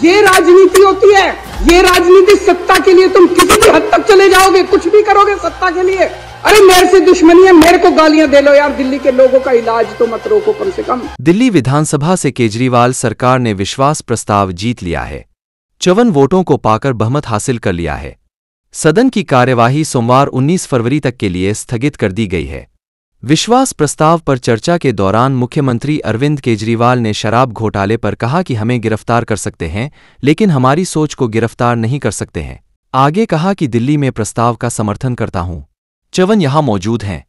ये राजनीति होती है। ये राजनीति सत्ता के लिए तुम किसी भी हद तक चले जाओगे, कुछ भी करोगे सत्ता के लिए। अरे मेरे से दुश्मनी है, मेरे को गालियां दे लो यार, दिल्ली के लोगों का इलाज तो मत रोको कम से कम। दिल्ली विधानसभा से केजरीवाल सरकार ने विश्वास प्रस्ताव जीत लिया है। 54 वोटों को पाकर बहुमत हासिल कर लिया है। सदन की कार्यवाही सोमवार 19 फरवरी तक के लिए स्थगित कर दी गई है। विश्वास प्रस्ताव पर चर्चा के दौरान मुख्यमंत्री अरविंद केजरीवाल ने शराब घोटाले पर कहा कि हमें गिरफ्तार कर सकते हैं, लेकिन हमारी सोच को गिरफ्तार नहीं कर सकते हैं। आगे कहा कि दिल्ली में प्रस्ताव का समर्थन करता हूं। 54 यहां मौजूद हैं।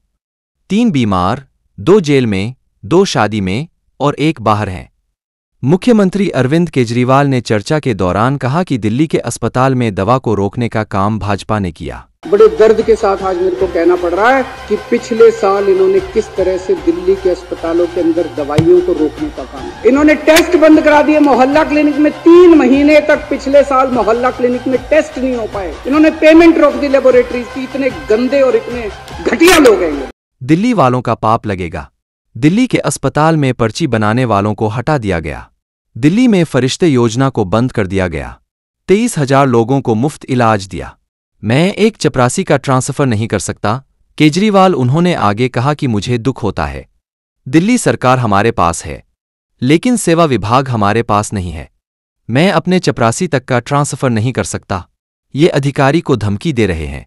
3 बीमार, 2 जेल में, 2 शादी में और 1 बाहर हैं। मुख्यमंत्री अरविंद केजरीवाल ने चर्चा के दौरान कहा कि दिल्ली के अस्पताल में दवा को रोकने का काम भाजपा ने किया। बड़े दर्द के साथ आज मेरे को कहना पड़ रहा है कि पिछले साल इन्होंने किस तरह से दिल्ली के अस्पतालों के अंदर दवाइयों को रोकने का काम, इन्होंने टेस्ट बंद करा दिए। मोहल्ला क्लिनिक में 3 महीने तक पिछले साल मोहल्ला क्लिनिक में टेस्ट नहीं हो पाए। इन्होंने पेमेंट रोक दी लेबोरेटरीज की। इतने गंदे और इतने घटिया लोग हैं। दिल्ली वालों का पाप लगेगा। दिल्ली के अस्पताल में पर्ची बनाने वालों को हटा दिया गया। दिल्ली में फरिश्ते योजना को बंद कर दिया गया। 23,000 लोगों को मुफ्त इलाज दिया। मैं एक चपरासी का ट्रांसफर नहीं कर सकता, केजरीवाल। उन्होंने आगे कहा कि मुझे दुख होता है। दिल्ली सरकार हमारे पास है, लेकिन सेवा विभाग हमारे पास नहीं है। मैं अपने चपरासी तक का ट्रांसफर नहीं कर सकता। ये अधिकारी को धमकी दे रहे हैं।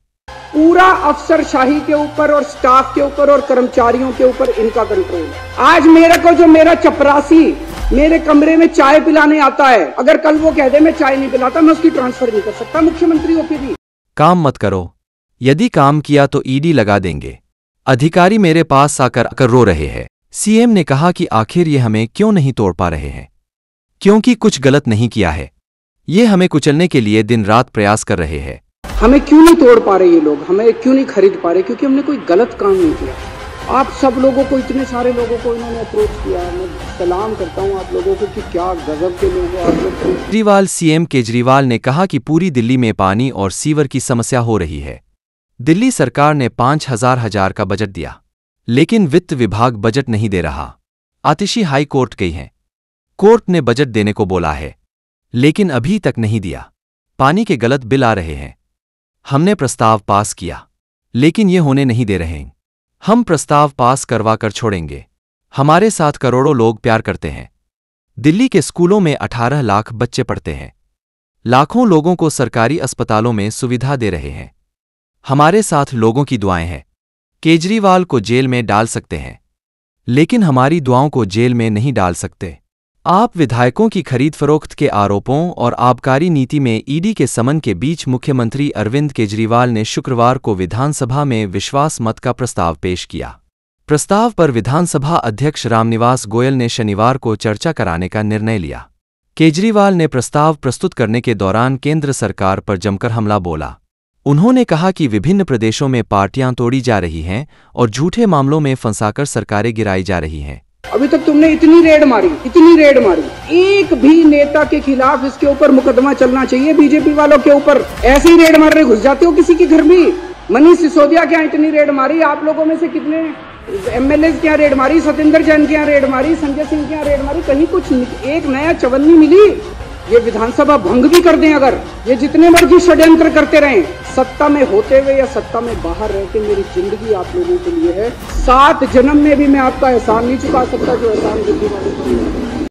पूरा अफसरशाही के ऊपर और स्टाफ के ऊपर और कर्मचारियों के ऊपर इनका कंट्रोल है। आज मेरे को जो मेरा चपरासी मेरे कमरे में चाय पिलाने आता है, अगर कल वो कह दे मैं चाय नहीं पिलाता, मैं उसकी ट्रांसफर नहीं कर सकता मुख्यमंत्री होके भी। काम मत करो। यदि काम किया तो ईडी लगा देंगे। अधिकारी मेरे पास आकर रो रहे हैं। सीएम ने कहा कि आखिर ये हमें क्यों नहीं तोड़ पा रहे हैं, क्योंकि कुछ गलत नहीं किया है। ये हमें कुचलने के लिए दिन रात प्रयास कर रहे हैं। हमें क्यों नहीं तोड़ पा रहे ये लोग, हमें क्यों नहीं खरीद पा रहे? क्योंकि हमने कोई गलत काम नहीं किया। आप सब लोगों को, इतने सारे लोगों को इन्होंने अप्रोच किया। मैं सलाम करता हूं आप लोगों को कि क्या गजब के लोग हैं आप लोग। केजरीवाल सीएम केजरीवाल ने कहा कि पूरी दिल्ली में पानी और सीवर की समस्या हो रही है। दिल्ली सरकार ने 5,000 का बजट दिया, लेकिन वित्त विभाग बजट नहीं दे रहा। आतिशी हाई कोर्ट गई हैं। कोर्ट ने बजट देने को बोला है, लेकिन अभी तक नहीं दिया। पानी के गलत बिल आ रहे हैं। हमने प्रस्ताव पास किया, लेकिन ये होने नहीं दे रहे हैं। हम प्रस्ताव पास करवा कर छोड़ेंगे। हमारे साथ करोड़ों लोग प्यार करते हैं। दिल्ली के स्कूलों में 18 लाख बच्चे पढ़ते हैं। लाखों लोगों को सरकारी अस्पतालों में सुविधा दे रहे हैं। हमारे साथ लोगों की दुआएं हैं। केजरीवाल को जेल में डाल सकते हैं, लेकिन हमारी दुआओं को जेल में नहीं डाल सकते। आप विधायकों की खरीद फरोख्त के आरोपों और आबकारी नीति में ईडी के समन के बीच मुख्यमंत्री अरविंद केजरीवाल ने शुक्रवार को विधानसभा में विश्वास मत का प्रस्ताव पेश किया। प्रस्ताव पर विधानसभा अध्यक्ष रामनिवास गोयल ने शनिवार को चर्चा कराने का निर्णय लिया। केजरीवाल ने प्रस्ताव प्रस्तुत करने के दौरान केंद्र सरकार पर जमकर हमला बोला। उन्होंने कहा कि विभिन्न प्रदेशों में पार्टियां तोड़ी जा रही हैं और झूठे मामलों में फंसाकर सरकारें गिराई जा रही हैं। अभी तक तुमने इतनी रेड मारी, एक भी नेता के खिलाफ इसके ऊपर मुकदमा चलना चाहिए। बीजेपी वालों के ऊपर ऐसे ही रेड मार रहे, घुस जाते हो किसी के घर भी। मनीष सिसोदिया के यहाँ इतनी रेड मारी, आप लोगों में से कितने एमएलए के यहाँ रेड मारी, सत्येंद्र जैन के यहाँ रेड मारी, संजय सिंह के यहाँ रेड मारी, कहीं कुछ एक नया चवन्नी मिली? ये विधानसभा भंग भी कर दें अगर, ये जितने मर्जी षड्यंत्र करते रहें, सत्ता में होते हुए या सत्ता में बाहर रह के मेरी जिंदगी आप लोगों के लिए है। 7 जन्म में भी मैं आपका एहसान नहीं चुका सकता जो एहसान दिल्ली वालों को।